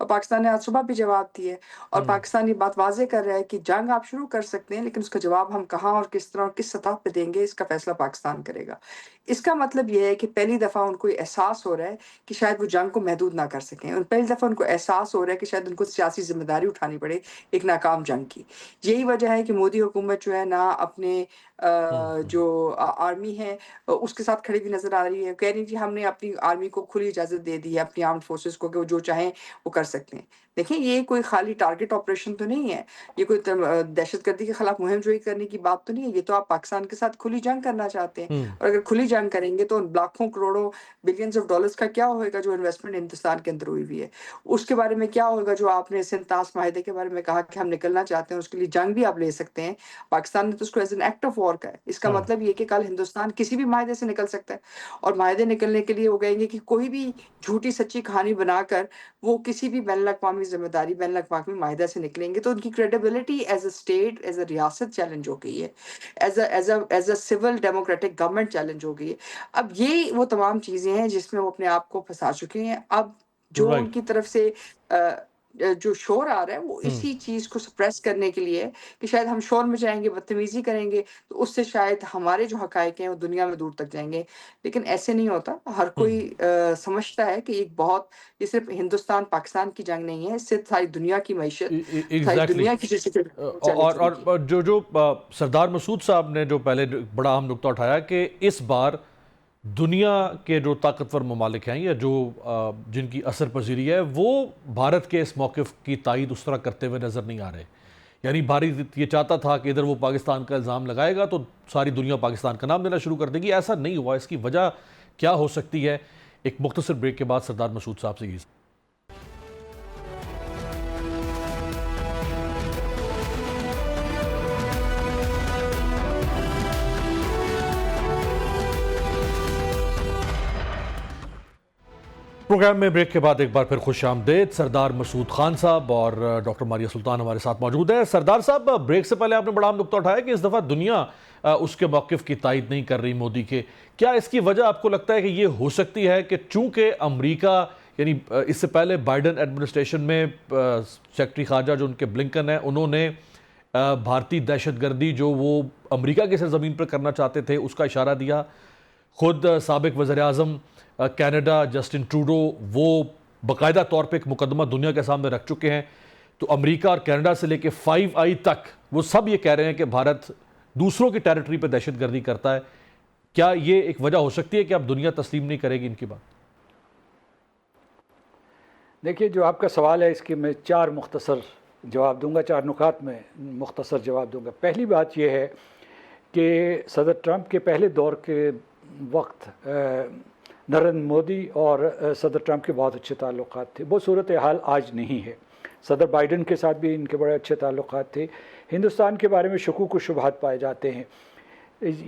اور پاکستان نے آج صبح بھی جواب دیا ہے، اور پاکستان یہ بات واضح کر رہا ہے کہ جنگ آپ شروع کر سکتے ہیں، لیکن اس کا جواب ہم کہاں اور کس طرح اور کس سطح پہ دیں گے، اس کا فیصلہ پاکستان کرے گا۔ اس کا مطلب یہ ہے کہ پہلی دفعہ ان کو احساس ہو رہا ہے کہ شاید وہ جنگ کو محدود نہ کر سکیں، اور پہلی دفعہ ان کو احساس ہو رہا ہے کہ شاید ان کو سیاسی ذمہ داری اٹھانی پڑے ایک ناکام جنگ کی۔ یہی وجہ ہے کہ مودی حکومت جو ہے نہ اپنے جو آرمی ہے اس کے ساتھ کھڑی ہوئی نظر آ رہی ہے، کہہ رہی جی ہم نے اپنی آرمی کو کھلی اجازت دے دی ہے، اپنی آرمڈ فورسز کو، کہ وہ جو چاہیں وہ کر سکتے ہیں۔ دیکھیں یہ کوئی خالی ٹارگٹ آپریشن تو نہیں ہے، یہ کوئی دہشت گردی کے خلاف مہم جوئی کرنے کی بات تو نہیں ہے، یہ تو آپ پاکستان کے ساتھ کھلی جنگ کرنا چاہتے ہیں، اور اگر کھلی جنگ کریں گے تو ان لاکھوں کروڑوں بلینز آف ڈالرز کا کیا ہوئے گا جو انویسٹمنٹ ہندوستان کے اندر ہوئی ہوئی ہے، اس کے بارے میں کیا ہوگا جو آپ نے سنتاس معاہدے کے بارے میں کہا کہ ہم نکلنا چاہتے ہیں، اس کے لیے جنگ بھی آپ لے سکتے ہیں۔ پاکستان نے تو اس کو as an act of war کا ہے، اس کا مطلب یہ کہ کل ہندوستان کسی بھی معاہدے سے نکل سکتا ہے، اور معاہدے نکلنے کے لیے وہ کہیں گے کہ کوئی بھی جھوٹی سچی کہانی بنا کر وہ کسی بھی بین الاقوامی ذمہ داری، بین الاقوامی معاہدہ سے نکلیں گے تو ان کی credibility as a state, as a ریاست چیلنج ہو گئی ہے، as a civil democratic government challenge ہو گئی ہے۔ اب یہ وہ تمام چیزیں ہیں جس میں وہ اپنے آپ کو پھنسا چکے ہیں۔ اب جو ان رائٹ۔ کی طرف سے جو شور آ رہا ہے وہ اسی چیز کو سپریس کرنے کے لیے ہے کہ شاید ہم شور مچائیں گے، بدتمیزی کریں گے تو اس سے شاید ہمارے جو حقائق ہیں وہ دنیا میں دور تک جائیں گے، لیکن ایسے نہیں ہوتا۔ ہر کوئی سمجھتا ہے کہ ایک بہت، یہ صرف ہندوستان پاکستان کی جنگ نہیں ہے، اس سے ساری دنیا کی معیشت، ساری ایگزیکٹلی۔ دنیا کی جو اور جو سردار مسعود صاحب نے جو پہلے بڑا اہم نقطہ اٹھایا کہ اس بار دنیا کے جو طاقتور ممالک ہیں یا جو جن کی اثر پذیری ہے وہ بھارت کے اس موقف کی تائید اس طرح کرتے ہوئے نظر نہیں آ رہے، یعنی بھارت یہ چاہتا تھا کہ ادھر وہ پاکستان کا الزام لگائے گا تو ساری دنیا پاکستان کا نام لینا شروع کر دے گی، ایسا نہیں ہوا۔ اس کی وجہ کیا ہو سکتی ہے؟ ایک مختصر بریک کے بعد سردار مسعود صاحب سے یہ پروگرام میں بریک کے بعد ایک بار پھر خوش آمدید۔ سردار مسعود خان صاحب اور ڈاکٹر ماریہ سلطان ہمارے ساتھ موجود ہیں۔ سردار صاحب، بریک سے پہلے آپ نے بڑا اہم نقطہ اٹھایا کہ اس دفعہ دنیا اس کے موقف کی تائید نہیں کر رہی مودی کے، کیا اس کی وجہ آپ کو لگتا ہے کہ یہ ہو سکتی ہے کہ چونکہ امریکہ، یعنی اس سے پہلے بائیڈن ایڈمنسٹریشن میں سیکرٹری خارجہ جو ان کے بلنکن ہیں، انہوں نے بھارتی دہشت گردی جو وہ امریکہ کی سرزمین پر کرنا چاہتے تھے اس کا اشارہ دیا، خود سابق وزیر اعظم کینیڈا جسٹن ٹروڈو وہ باقاعدہ طور پہ ایک مقدمہ دنیا کے سامنے رکھ چکے ہیں، تو امریکہ اور کینیڈا سے لے کے 5 تک وہ سب یہ کہہ رہے ہیں کہ بھارت دوسروں کی ٹیریٹری پہ دہشت گردی کرتا ہے۔ کیا یہ ایک وجہ ہو سکتی ہے کہ اب دنیا تسلیم نہیں کرے گی ان کی بات؟ دیکھیے، جو آپ کا سوال ہے اس کے میں 4 مختصر جواب دوں گا، 4 نکات میں مختصر جواب دوں گا۔ پہلی بات یہ ہے کہ صدر ٹرمپ کے پہلے دور کے وقت نریندر مودی اور صدر ٹرمپ کے بہت اچھے تعلقات تھے، وہ صورتحال آج نہیں ہے۔ صدر بائیڈن کے ساتھ بھی ان کے بڑے اچھے تعلقات تھے۔ ہندوستان کے بارے میں شکوک و شبہات پائے جاتے ہیں۔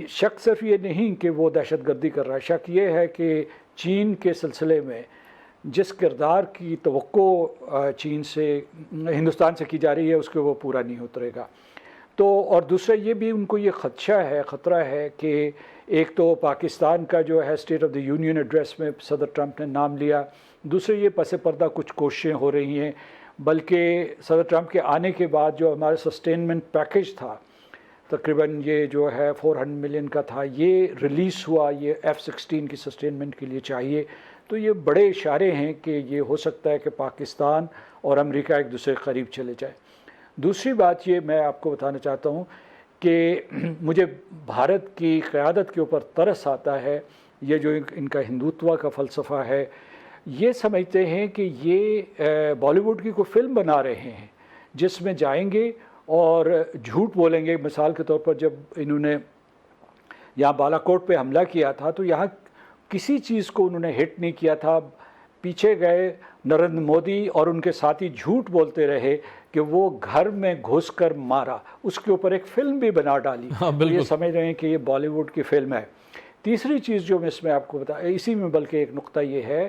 شک صرف یہ نہیں کہ وہ دہشت گردی کر رہا ہے، شک یہ ہے کہ چین کے سلسلے میں جس کردار کی توقع چین سے ہندوستان سے کی جا رہی ہے اس کو وہ پورا نہیں اترے گا۔ تو اور دوسرا یہ بھی ان کو یہ خطرہ ہے کہ ایک تو پاکستان کا جو ہے state of the union address میں صدر ٹرمپ نے نام لیا، دوسرے یہ پس پردہ کچھ کوششیں ہو رہی ہیں، بلکہ صدر ٹرمپ کے آنے کے بعد جو ہمارا سسٹینمنٹ پیکیج تھا تقریباً یہ جو ہے 400 ملین کا تھا، یہ ریلیز ہوا، یہ F-16 کی سسٹینمنٹ کے لیے چاہیے۔ تو یہ بڑے اشارے ہیں کہ یہ ہو سکتا ہے کہ پاکستان اور امریکہ ایک دوسرے کے قریب چلے جائے۔ دوسری بات یہ میں آپ کو بتانا چاہتا ہوں کہ مجھے بھارت کی قیادت کے اوپر ترس آتا ہے، یہ جو ان کا ہندوتوا کا فلسفہ ہے، یہ سمجھتے ہیں کہ یہ بالی ووڈ کی کوئی فلم بنا رہے ہیں جس میں جائیں گے اور جھوٹ بولیں گے۔ مثال کے طور پر جب انہوں نے یہاں بالا کوٹ پہ حملہ کیا تھا تو یہاں کسی چیز کو انہوں نے ہٹ نہیں کیا تھا، پیچھے گئے نریندر مودی اور ان کے ساتھی جھوٹ بولتے رہے کہ وہ گھر میں گھس کر مارا، اس کے اوپر ایک فلم بھی بنا ڈالی۔ یہ سمجھ رہے ہیں کہ یہ بالی ووڈ کی فلم ہے۔ تیسری چیز جو میں اس میں آپ کو اسی میں بلکہ ایک نقطہ یہ ہے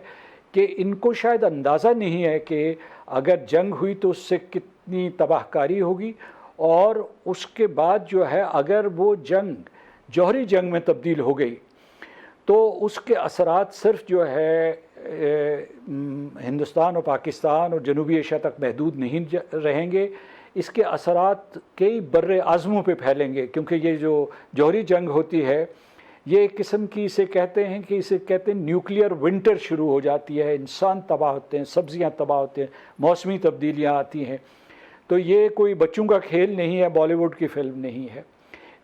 کہ ان کو شاید اندازہ نہیں ہے کہ اگر جنگ ہوئی تو اس سے کتنی تباہ کاری ہوگی، اور اس کے بعد جو ہے اگر وہ جنگ جوہری جنگ میں تبدیل ہو گئی تو اس کے اثرات صرف جو ہے ہندوستان اور پاکستان اور جنوبی ایشیا تک محدود نہیں رہیں گے، اس کے اثرات کئی بر اعظموں پہ پھیلیں گے، کیونکہ یہ جو جوہری جنگ ہوتی ہے یہ ایک قسم کی اسے کہتے ہیں نیوکلیئر ونٹر شروع ہو جاتی ہے، انسان تباہ ہوتے ہیں، سبزیاں تباہ ہوتے ہیں، موسمی تبدیلیاں آتی ہیں، تو یہ کوئی بچوں کا کھیل نہیں ہے، بالی ووڈ کی فلم نہیں ہے۔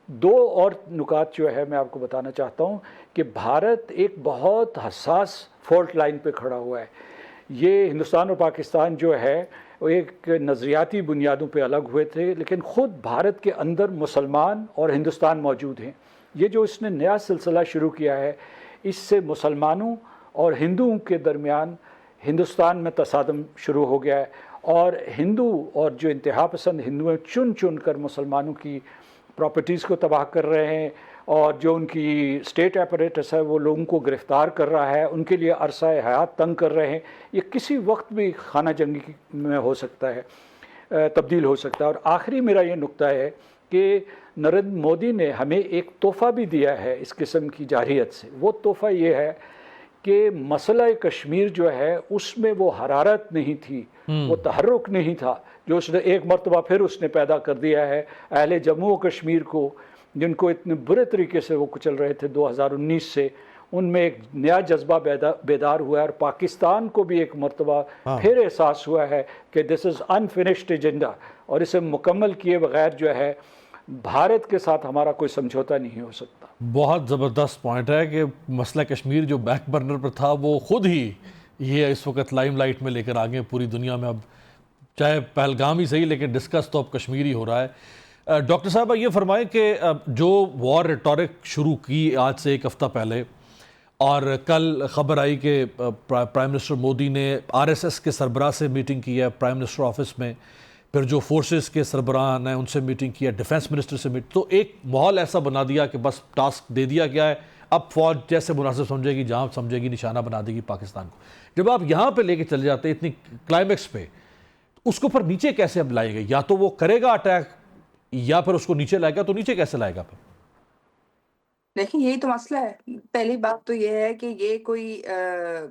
دو اور نکات جو ہے میں آپ کو بتانا چاہتا ہوں کہ بھارت ایک بہت حساس فالٹ لائن پہ کھڑا ہوا ہے۔ یہ ہندوستان اور پاکستان جو ہے وہ ایک نظریاتی بنیادوں پہ الگ ہوئے تھے، لیکن خود بھارت کے اندر مسلمان اور ہندوستان موجود ہیں۔ یہ جو اس نے نیا سلسلہ شروع کیا ہے، اس سے مسلمانوں اور ہندوؤں کے درمیان ہندوستان میں تصادم شروع ہو گیا ہے، اور ہندو اور جو انتہا پسند ہندو ہیں چن چن کر مسلمانوں کی پراپرٹیز کو تباہ کر رہے ہیں، اور جو ان کی اسٹیٹ ایپریٹس ہے وہ لوگوں کو گرفتار کر رہا ہے، ان کے لیے عرصہ حیات تنگ کر رہے ہیں۔ یہ کسی وقت بھی خانہ جنگی میں ہو سکتا ہے، تبدیل ہو سکتا ہے۔ اور آخری میرا یہ نقطہ ہے کہ نریندر مودی نے ہمیں ایک تحفہ بھی دیا ہے اس قسم کی جارحیت سے۔ وہ تحفہ یہ ہے کہ مسئلہ کشمیر جو ہے اس میں وہ حرارت نہیں تھی، وہ تحرک نہیں تھا جو اس نے ایک مرتبہ پھر اس نے پیدا کر دیا ہے۔ اہل جموں و کشمیر کو، جن کو اتنے برے طریقے سے وہ کچل رہے تھے 2019 سے، ان میں ایک نیا جذبہ بیدار ہوا ہے، اور پاکستان کو بھی ایک مرتبہ پھر احساس ہوا ہے کہ دس از انفنشڈ ایجنڈا، اور اسے مکمل کیے بغیر جو ہے بھارت کے ساتھ ہمارا کوئی سمجھوتا نہیں ہو سکتا۔ بہت زبردست پوائنٹ ہے کہ مسئلہ کشمیر جو بیک برنر پر تھا وہ خود ہی یہ اس وقت لائم لائٹ میں لے کر آگے پوری دنیا میں، اب چاہے پہلگام ہی صحیح لیکن ڈسکس تو اب کشمیر ہی ہو رہا ہے۔ ڈاکٹر صاحبہ یہ فرمائیں کہ جو وار ریٹورک شروع کی آج سے ایک ہفتہ پہلے، اور کل خبر آئی کہ پرائم منسٹر مودی نے آر ایس ایس کے سربراہ سے میٹنگ کی ہے پرائم منسٹر آفس میں، پھر جو فورسز کے سربراہ ہیں ان سے میٹنگ کی ہے، ڈیفنس منسٹر سے تو ایک ماحول ایسا بنا دیا کہ بس ٹاسک دے دیا گیا ہے، اب فوج جیسے مناسب سمجھے گی، جہاں سمجھے گی نشانہ بنا دے گی پاکستان کو۔ جب آپ یہاں پہ لے کے چلے جاتے ہیں اتنی کلائمیکس پہ، اس کو پھر نیچے کیسے اب لائے گا؟ یا تو وہ کرے گا اٹیک یا پھر اس کو نیچے لائے گا، تو نیچے کیسے لائے گا پھر؟ دیکھیں یہی تو مسئلہ ہے۔ پہلی بات تو یہ ہے کہ یہ کوئی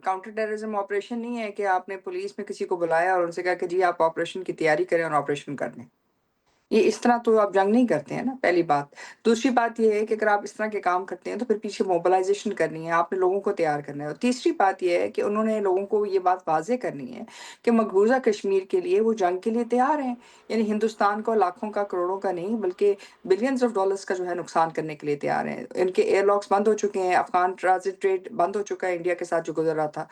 کاؤنٹر ٹیررزم آپریشن نہیں ہے کہ آپ نے پولیس میں کسی کو بلایا اور ان سے کہا کہ جی آپ آپریشن کی تیاری کریں اور آپریشن کر لیں۔ یہ اس طرح تو آپ جنگ نہیں کرتے ہیں نا، پہلی بات۔ دوسری بات یہ ہے کہ اگر آپ اس طرح کے کام کرتے ہیں تو پھر پیچھے موبلائزیشن کرنی ہے، آپ نے لوگوں کو تیار کرنا ہے۔ اور تیسری بات یہ ہے کہ انہوں نے لوگوں کو یہ بات واضح کرنی ہے کہ مقبوضہ کشمیر کے لیے وہ جنگ کے لیے تیار ہیں، یعنی ہندوستان کو لاکھوں کا، کروڑوں کا نہیں بلکہ بلینز آف ڈالرز کا جو ہے نقصان کرنے کے لیے تیار ہیں۔ ان کے ایئر لاکس بند ہو چکے ہیں، افغان ٹرانزٹ ٹریڈ بند ہو چکا ہے انڈیا کے ساتھ جو گزر رہا تھا،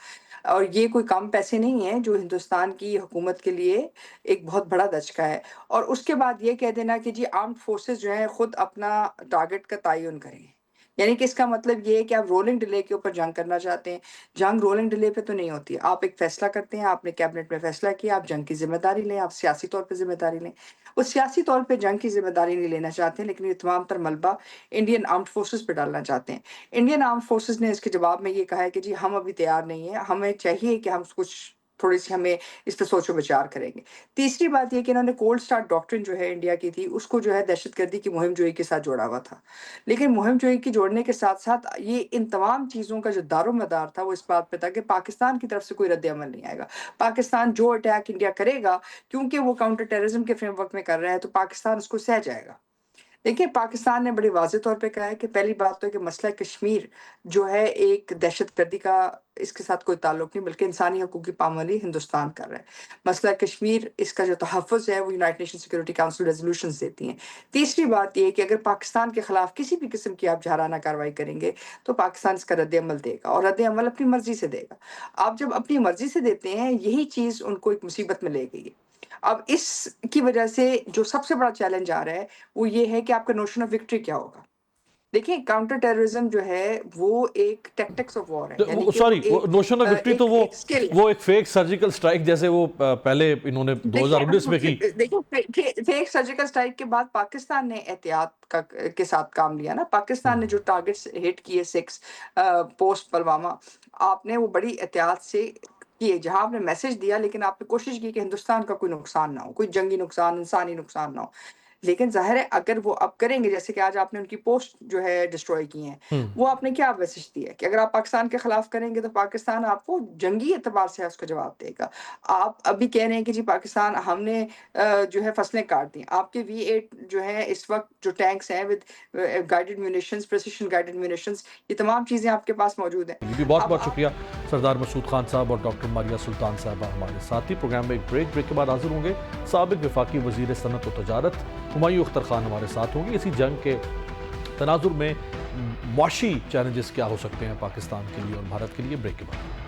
اور یہ کوئی کم پیسے نہیں ہیں جو ہندوستان کی حکومت کے لیے ایک بہت بڑا دھچکا ہے۔ اور اس کے بعد یہ کہہ دینا کہ جی آرمڈ فورسز جو ہیں خود اپنا ٹارگٹ کا تعین کریں، یعنی کہ اس کا مطلب یہ ہے کہ آپ رولنگ ڈیلے کے اوپر جنگ کرنا چاہتے ہیں۔ جنگ رولنگ ڈیلے پہ تو نہیں ہوتی، آپ ایک فیصلہ کرتے ہیں، آپ نے کیبنٹ میں فیصلہ کیا، آپ جنگ کی ذمہ داری لیں، آپ سیاسی طور پہ ذمہ داری لیں۔ وہ سیاسی طور پہ جنگ کی ذمہ داری نہیں لینا چاہتے ہیں، لیکن یہ تمام تر ملبہ انڈین آرمڈ فورسز پہ ڈالنا چاہتے ہیں۔ انڈین آرمڈ فورسز نے اس کے جواب میں یہ کہا ہے کہ جی ہم ابھی تیار نہیں ہیں، ہمیں چاہیے کہ ہم کچھ تھوڑی سی ہمیں اس پہ سوچ و بچار کریں گے۔ تیسری بات یہ کہ انہوں نے کولڈ سٹارٹ ڈاکٹرن جو ہے انڈیا کی تھی اس کو جو ہے دہشت گردی کی مہم جوئی کے ساتھ جوڑا ہوا تھا، لیکن مہم جوئی کی جوڑنے کے ساتھ ساتھ یہ ان تمام چیزوں کا جو دار و مدار تھا وہ اس بات پہ تھا کہ پاکستان کی طرف سے کوئی رد عمل نہیں آئے گا۔ پاکستان جو اٹیک انڈیا کرے گا کیونکہ وہ کاؤنٹر ٹیررزم کے فریم ورک میں کر رہا ہے تو پاکستان اس کو سہ جائے گا۔ دیکھیں پاکستان نے بڑی واضح طور پہ کہا ہے کہ پہلی بات تو ہے کہ مسئلہ کشمیر جو ہے ایک دہشت گردی کا اس کے ساتھ کوئی تعلق نہیں بلکہ انسانی حقوق کی پامالی ہندوستان کر رہا ہے۔ مسئلہ کشمیر اس کا جو تحفظ ہے وہ United nation security council resolutions دیتی ہیں۔ تیسری بات یہ ہے کہ اگر پاکستان کے خلاف کسی بھی قسم کی آپ جارحانہ کارروائی کریں گے تو پاکستان اس کا رد عمل دے گا، اور رد عمل اپنی مرضی سے دے گا۔ آپ جب اپنی مرضی سے دیتے ہیں یہی چیز ان کو ایک مصیبت میں لے گئی ہے۔ اب اس کی وجہ سے جو سب سے بڑا چیلنج آ رہا ہے وہ یہ ہے کہ آپ کا نوشن آف وکٹری کیا ہوگا۔ دیکھیں کاؤنٹر ٹیررزم جو ہے وہ ایک ٹیکٹکس آف وار ہے، یعنی کہ سوری، نوشن آف وکٹری تو وہ ایک فیک سرجیکل سٹرائک جیسے وہ پہلے انہوں نے 2019 میں کی۔ دیکھیں فیک سرجیکل سٹرائک کے بعد پاکستان نے احتیاط کے ساتھ کام لیا نا۔ پاکستان نے جو ٹارگٹس ہٹ کیے 6 پوسٹ پلوامہ، آپ نے وہ بڑی احتیاط سے کیے، جہاں آپ نے میسج دیا لیکن آپ نے کوشش کی کہ ہندوستان کا کوئی نقصان نہ ہو، کوئی جنگی نقصان، انسانی نقصان نہ ہو۔ لیکن ظاہر ہے اگر وہ اب کریں گے، جیسے کہ آج آپ نے ان کی پوسٹ جو ہے ڈسٹروائے کی ہیں، وہ آپ نے کیا میسج دیا ہے کہ اگر آپ پاکستان کے خلاف کریں گے تو پاکستان آپ کو جنگی اعتبار سے اس کا جواب دے گا. آپ ابھی کہہ رہے ہیں کہ جی پاکستان ہم نے جو ہے فصلیں کاٹ دیں. آپ کے V8 جو ہے اس وقت جو ٹینکس ہیں ود گائیڈڈ میونیشنز، پریسیشن گائیڈڈ میونیشنز، یہ تمام چیزیں آپ کے پاس موجود ہیں. بھی بہت اب بہت آپ شکریہ سردار مسعود خان صاحب اور ڈاکٹر ماریہ سلطان صاحبہ ہمارے ساتھی. پروگرام میں ایک بریک کے بعد حاضر ہوں گے. سابق وفاقی وزیر صنعت و تجارت ہمایوں اختر خان ہمارے ساتھ ہوں گے. اسی جنگ کے تناظر میں معاشی چیلنجز کیا ہو سکتے ہیں پاکستان کے لیے اور بھارت کے لیے. بریک کے بعد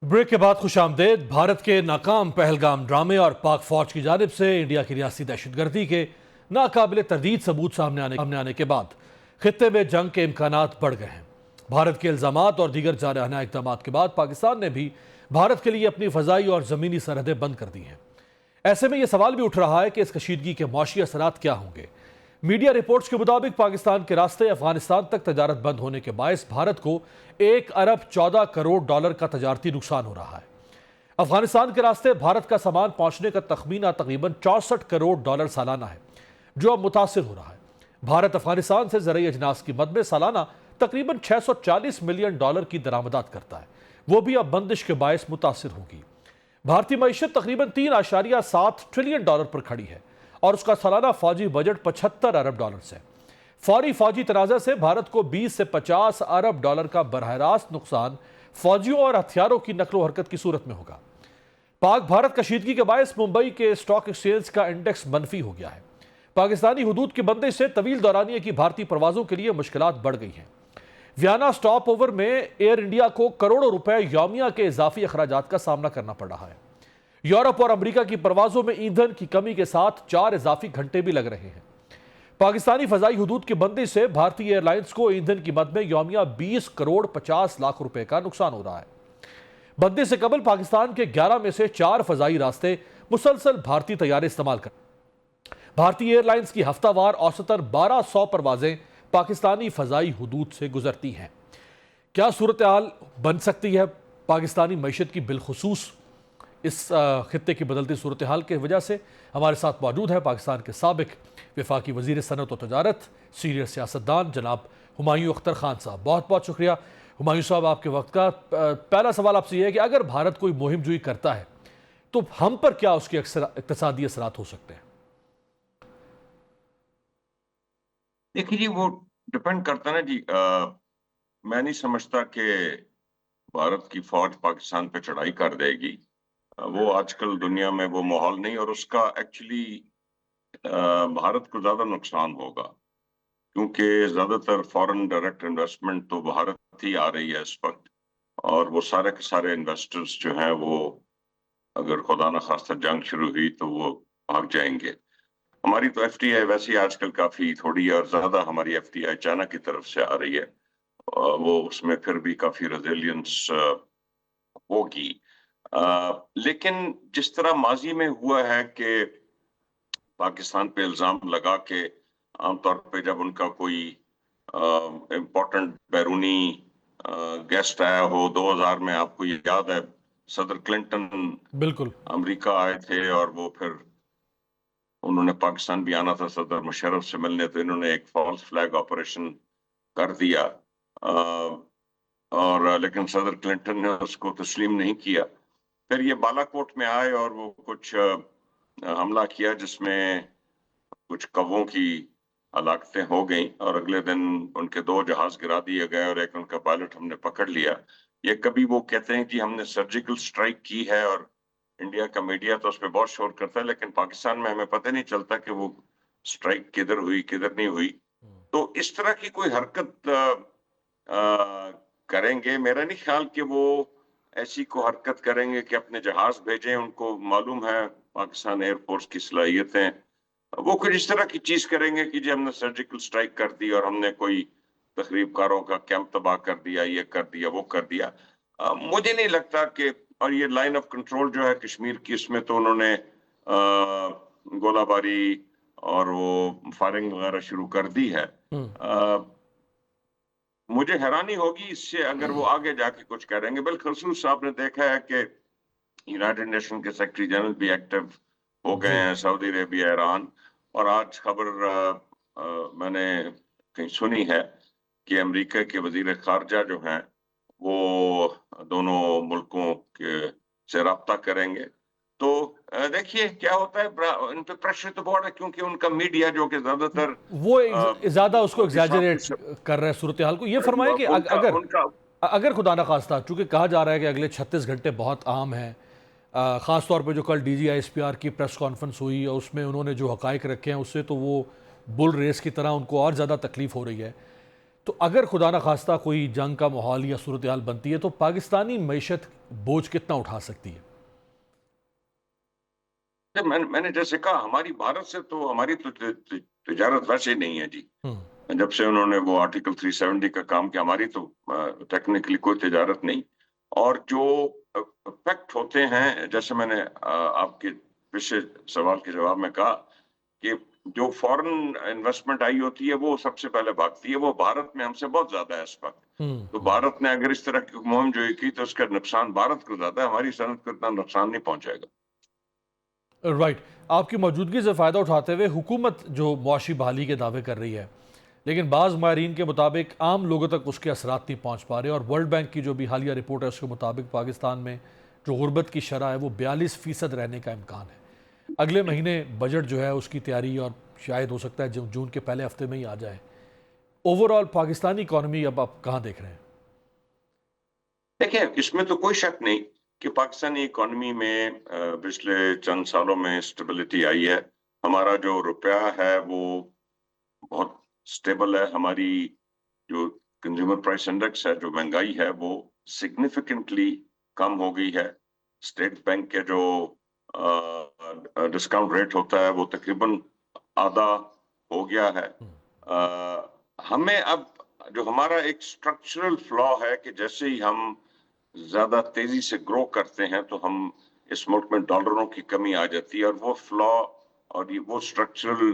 بریک کے بعد خوش آمدید. بھارت کے ناکام پہلگام ڈرامے اور پاک فوج کی جانب سے انڈیا کی ریاستی دہشت گردی کے ناقابل تردید ثبوت سامنے آنے کے بعد خطے میں جنگ کے امکانات بڑھ گئے ہیں. بھارت کے الزامات اور دیگر جارحانہ اقدامات کے بعد پاکستان نے بھی بھارت کے لیے اپنی فضائی اور زمینی سرحدیں بند کر دی ہیں. ایسے میں یہ سوال بھی اٹھ رہا ہے کہ اس کشیدگی کے معاشی اثرات کیا ہوں گے. میڈیا رپورٹس کے مطابق پاکستان کے راستے افغانستان تک تجارت بند ہونے کے باعث بھارت کو 1 ارب 14 کروڑ ڈالر کا تجارتی نقصان ہو رہا ہے. افغانستان کے راستے بھارت کا سامان پہنچنے کا تخمینہ تقریباً 64 کروڑ ڈالر سالانہ ہے، جو اب متاثر ہو رہا ہے. بھارت افغانستان سے زرعی اجناس کی مد میں سالانہ تقریباً 640 ملین ڈالر کی درآمدات کرتا ہے، وہ بھی اب بندش کے باعث متاثر ہوگی. بھارتی معیشت تقریباً 3.7 ٹریلین ڈالر پر کھڑی ہے اور اس کا سالانہ فوجی بجٹ 75 ارب ڈالر سے. فوری فوجی تنازع سے بھارت کو 20 سے 50 ارب ڈالر کا براہ راست نقصان فوجیوں اور ہتھیاروں کی نقل و حرکت کی صورت میں ہوگا. پاک بھارت کشیدگی کے باعث ممبئی کے اسٹاک ایکسچینج کا انڈیکس منفی ہو گیا ہے. پاکستانی حدود کی بندش سے طویل دورانیے کی بھارتی پروازوں کے لیے مشکلات بڑھ گئی ہیں. ویانا سٹاپ اوور میں ایئر انڈیا کو کروڑوں روپے یومیہ کے اضافی اخراجات کا سامنا کرنا پڑ رہا ہے. یورپ اور امریکہ کی پروازوں میں ایندھن کی کمی کے ساتھ 4 اضافی گھنٹے بھی لگ رہے ہیں. پاکستانی فضائی حدود کی بندش سے بھارتی ایئر لائنز کو ایندھن کی مد میں یومیہ 20 کروڑ 50 لاکھ روپے کا نقصان ہو رہا ہے. بندش سے قبل پاکستان کے 11 میں سے 4 فضائی راستے مسلسل بھارتی طیارے استعمال کر. بھارتی ایئر لائنز کی ہفتہ وار اوسطاً 1200 پروازیں پاکستانی فضائی حدود سے گزرتی ہیں. کیا صورتحال بن سکتی ہے پاکستانی معیشت کی، بالخصوص اس خطے کی بدلتی صورتحال کی وجہ سے؟ ہمارے ساتھ موجود ہے پاکستان کے سابق وفاقی وزیر صنعت و تجارت، سینئر سیاستدان جناب ہمایوں اختر خان صاحب. بہت بہت شکریہ ہمایوں صاحب آپ کے وقت کا. پہلا سوال آپ سے یہ ہے کہ اگر بھارت کوئی مہم جوئی کرتا ہے تو ہم پر کیا اس کے اقتصادی اثرات ہو سکتے ہیں؟ دیکھیے جی، وہ ڈپینڈ کرتا نا جی. میں نہیں سمجھتا کہ بھارت کی فوج پاکستان پہ چڑھائی کر دے گی. وہ آج کل دنیا میں وہ ماحول نہیں، اور اس کا ایکچولی بھارت کو زیادہ نقصان ہوگا، کیونکہ زیادہ تر فورن ڈائریکٹ انویسٹمنٹ تو بھارت ہی آ رہی ہے اس وقت، اور وہ سارے کے سارے انویسٹرز جو ہیں وہ اگر خدا نخواستہ جنگ شروع ہوئی تو وہ بھاگ جائیں گے. ہماری تو ایف ٹی آئی ویسے ہی آج کل کافی تھوڑی ہے، اور زیادہ ہماری ایف ٹی آئی چائنا کی طرف سے آ رہی ہے. وہ اس میں پھر بھی کافی ریزیلینس ہوگی. لیکن جس طرح ماضی میں ہوا ہے کہ پاکستان پہ الزام لگا کے عام طور پہ جب ان کا کوئی امپورٹنٹ بیرونی گیسٹ آیا ہو، 2000 میں آپ کو یاد ہے صدر کلنٹن بالکل امریکہ آئے تھے، اور وہ پھر انہوں نے پاکستان بھی آنا تھا صدر مشرف سے ملنے، تو انہوں نے ایک فالس فلیگ آپریشن کر دیا، اور لیکن صدر کلنٹن نے اس کو تسلیم نہیں کیا. پھر یہ بالا کوٹ میں آئے اور وہ کچھ حملہ کیا جس میں کچھ کووں کی ہلاکتیں ہو گئیں، اور اگلے دن ان کے 2 جہاز گرا دیے گئے اور ایک ان کا پائلٹ ہم نے پکڑ لیا. یہ کبھی وہ کہتے ہیں کہ ہم نے سرجیکل سٹرائک کی ہے، اور انڈیا کا میڈیا تو اس پہ بہت شور کرتا ہے، لیکن پاکستان میں ہمیں پتہ نہیں چلتا کہ وہ سٹرائک کدھر ہوئی کدھر نہیں ہوئی. تو اس طرح کی کوئی حرکت کریں گے. میرا نہیں خیال کہ وہ ایسی کو حرکت کریں گے کہ اپنے جہاز بھیجیں. ان کو معلوم ہے پاکستان ایئر فورس کی صلاحیتیں. وہ کچھ اس طرح کی چیز کریں گے کہ جی ہم نے سرجیکل سٹرائک کر دی اور ہم نے کوئی تخریب کاروں کا کیمپ تباہ کر دیا، یہ کر دیا وہ کر دیا. مجھے نہیں لگتا کہ، اور یہ لائن آف کنٹرول جو ہے کشمیر کی، اس میں تو انہوں نے گولہ باری اور وہ فائرنگ وغیرہ شروع کر دی ہے. مجھے حیرانی ہوگی اس سے اگر وہ آگے جا کے کچھ کریں گے. بالخصوص آپ نے دیکھا ہے کہ یونائٹڈ نیشن کے سیکرٹری جنرل بھی ایکٹیو ہو گئے ہیں, سعودی عربیہ, ایران. اور آج خبر میں نے کہیں سنی ہے کہ امریکہ کے وزیر خارجہ جو ہیں وہ دونوں ملکوں کے سے رابطہ کریں گے. تو دیکھیے کیا ہوتا ہے. ان پہ پریشر تو بہت ہے کیونکہ ان کا میڈیا جو کہ زیادہ تر وہ زیادہ اس کو ایگزیجریٹ کر رہے ہیں صورتحال کو. یہ فرمائے کہ اگر خدا نخواستہ, چونکہ کہا جا رہا ہے کہ اگلے 36 گھنٹے بہت اہم ہیں, خاص طور پہ جو کل D G I S P R کی پریس کانفرنس ہوئی اور اس میں انہوں نے جو حقائق رکھے ہیں اس سے تو وہ بل ریس کی طرح ان کو اور زیادہ تکلیف ہو رہی ہے. تو اگر خدا نخواستہ کوئی جنگ کا ماحول یا صورتحال بنتی ہے تو پاکستانی معیشت بوجھ کتنا اٹھا سکتی ہے؟ میں نے جیسے کہا, ہماری بھارت سے تو ہماری تو تجارت ویسے ہی نہیں ہے جی. جب سے انہوں نے وہ آرٹیکل 370 کا کام کیا, ہماری تو ٹیکنیکلی کوئی تجارت نہیں. اور جو افیکٹ ہوتے ہیں, جیسے میں نے آپ کے پچھلے سوال کے جواب میں کہا کہ جو فورن انویسٹمنٹ آئی ہوتی ہے وہ سب سے پہلے بھاگتی ہے. وہ بھارت میں ہم سے بہت زیادہ ہے اس وقت. تو بھارت نے اگر اس طرح کی مہم جو کی تو اس کا نقصان بھارت کو زیادہ ہے, ہماری صنعت کو اتنا نقصان نہیں پہنچائے گا. رائٹ. آپ کی موجودگی سے فائدہ اٹھاتے ہوئے حکومت جو معاشی بحالی کے دعوے کر رہی ہے, لیکن بعض ماہرین کے مطابق عام لوگوں تک اس کے اثرات نہیں پہنچ پا رہے. اور ورلڈ بینک کی جو بھی حالیہ رپورٹ ہے اس کے مطابق پاکستان میں جو غربت کی شرح ہے وہ 42% رہنے کا امکان ہے. اگلے مہینے بجٹ جو ہے اس کی تیاری اور شاید ہو سکتا ہے جون کے پہلے ہفتے میں ہی آ جائے. اوور آل پاکستانی اکانومی اب آپ کہاں دیکھ رہے ہیں؟ دیکھیں, اس میں تو کوئی شک نہیں کہ پاکستانی اکانومی میں پچھلے چند سالوں میں اسٹیبلٹی آئی ہے. ہمارا جو روپیہ ہے وہ بہت اسٹیبل ہے. ہماری جو کنزیومر پرائس انڈیکس ہے, جو مہنگائی ہے, وہ سگنیفیکنٹلی کم ہو گئی ہے. اسٹیٹ بینک کے جو ڈسکاؤنٹ ریٹ ہوتا ہے وہ تقریباً آدھا ہو گیا ہے. ہمیں اب جو ہمارا ایک اسٹرکچرل فلا ہے کہ جیسے ہی ہم زیادہ تیزی سے گرو کرتے ہیں تو ہم اس ملک میں ڈالروں کی کمی آ جاتی ہے. اور وہ فلا اور وہ اسٹرکچرل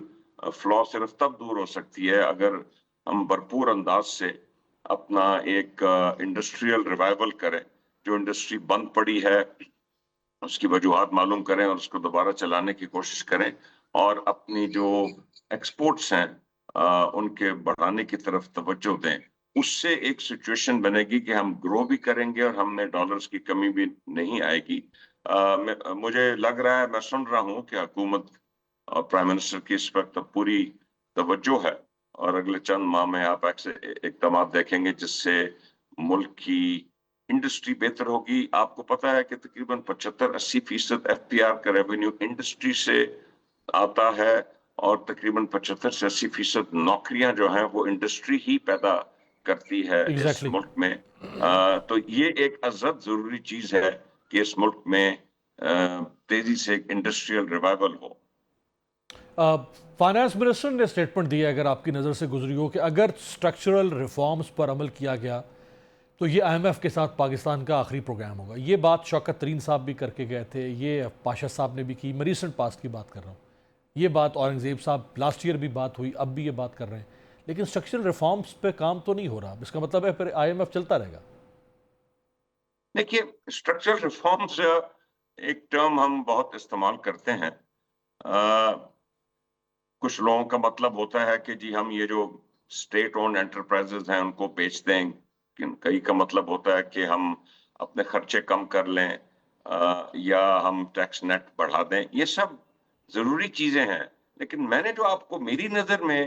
فلا صرف تب دور ہو سکتی ہے اگر ہم بھرپور انداز سے اپنا ایک انڈسٹریل ریوائول کریں. جو انڈسٹری بند پڑی ہے اس کی وجوہات معلوم کریں اور اس کو دوبارہ چلانے کی کوشش کریں, اور اپنی جو ایکسپورٹس ہیں ان کے بڑھانے کی طرف توجہ دیں. اس سے ایک سچویشن بنے گی کہ ہم گرو بھی کریں گے اور ہم میں ڈالرز کی کمی بھی نہیں آئے گی. مجھے لگ رہا ہے, میں سن رہا ہوں کہ حکومت اور پرائم منسٹر کی اس وقت پوری توجہ ہے اور اگلے چند ماہ میں آپ اقدامات دیکھیں گے جس سے ملک کی انڈسٹری بہتر ہوگی. آپ کو پتا ہے کہ تقریباً 75-80% FPR کا ریونیو انڈسٹری سے آتا ہے اور تقریباً 75 سے 80% نوکریاں جو ہیں وہ انڈسٹری ہی پیدا کرتی ہے اس ملک میں. تو یہ ایک ازحد ضروری چیز ہے کہ اس ملک میں تیزی سے انڈسٹریل ریوائول ہو. فائنانس منسٹر نے اسٹیٹمنٹ دیا, اگر آپ کی نظر سے گزری ہو, کہ اگر اسٹرکچرل ریفارمز پر عمل کیا گیا تو یہ IMF کے ساتھ پاکستان کا آخری پروگرام ہوگا. یہ بات شوکت ترین صاحب بھی کر کے گئے تھے, یہ پاشا صاحب نے بھی کی. میں ریسنٹ پاسٹ کی بات کر رہا ہوں. یہ بات اورنگزیب صاحب لاسٹ ایئر بھی بات ہوئی, اب بھی یہ بات کر رہے ہیں. لیکن اسٹرکچرل ریفارمز پہ کام تو نہیں ہو رہا. اس کا مطلب ہے پھر IMF چلتا رہے گا. دیکھیے, اسٹرکچرل ریفارمز ایک ٹرم ہم بہت استعمال کرتے ہیں. کچھ لوگوں کا مطلب ہوتا ہے کہ جی ہم یہ جو اسٹیٹ اونڈ انٹرپرائزز ہیں ان کو بیچ دیں. کئی کا مطلب ہوتا ہے کہ ہم اپنے خرچے کم کر لیں یا ہم ٹیکس نیٹ بڑھا دیں. یہ سب ضروری چیزیں ہیں, لیکن میں نے جو آپ کو میری نظر میں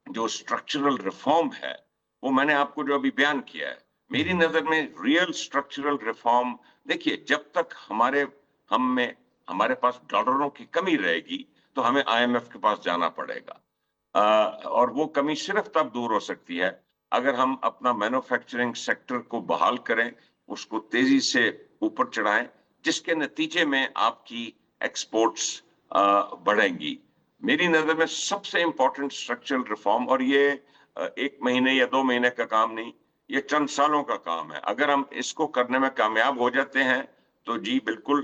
جو اسٹرکچرل ریفارم ہے وہ میں نے آپ کو جو ابھی بیان کیا ہے. میری نظر میں ریئل اسٹرکچرل ریفارم, دیکھیے جب تک ہمارے پاس ڈالروں کی کمی رہے گی تو ہمیں IMF کے پاس جانا پڑے گا. اور وہ کمی صرف تب دور ہو سکتی ہے اگر ہم اپنا مینوفیکچرنگ سیکٹر کو بحال کریں, اس کو تیزی سے اوپر چڑھائیں, جس کے نتیجے میں آپ کی ایکسپورٹس بڑھیں گی. میری نظر میں سب سے امپورٹنٹ اسٹرکچرل ریفارم, اور یہ 1 مہینے یا 2 مہینے کا کام نہیں, یہ چند سالوں کا کام ہے. اگر ہم اس کو کرنے میں کامیاب ہو جاتے ہیں تو جی بالکل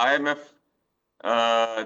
IMF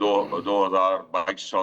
2,200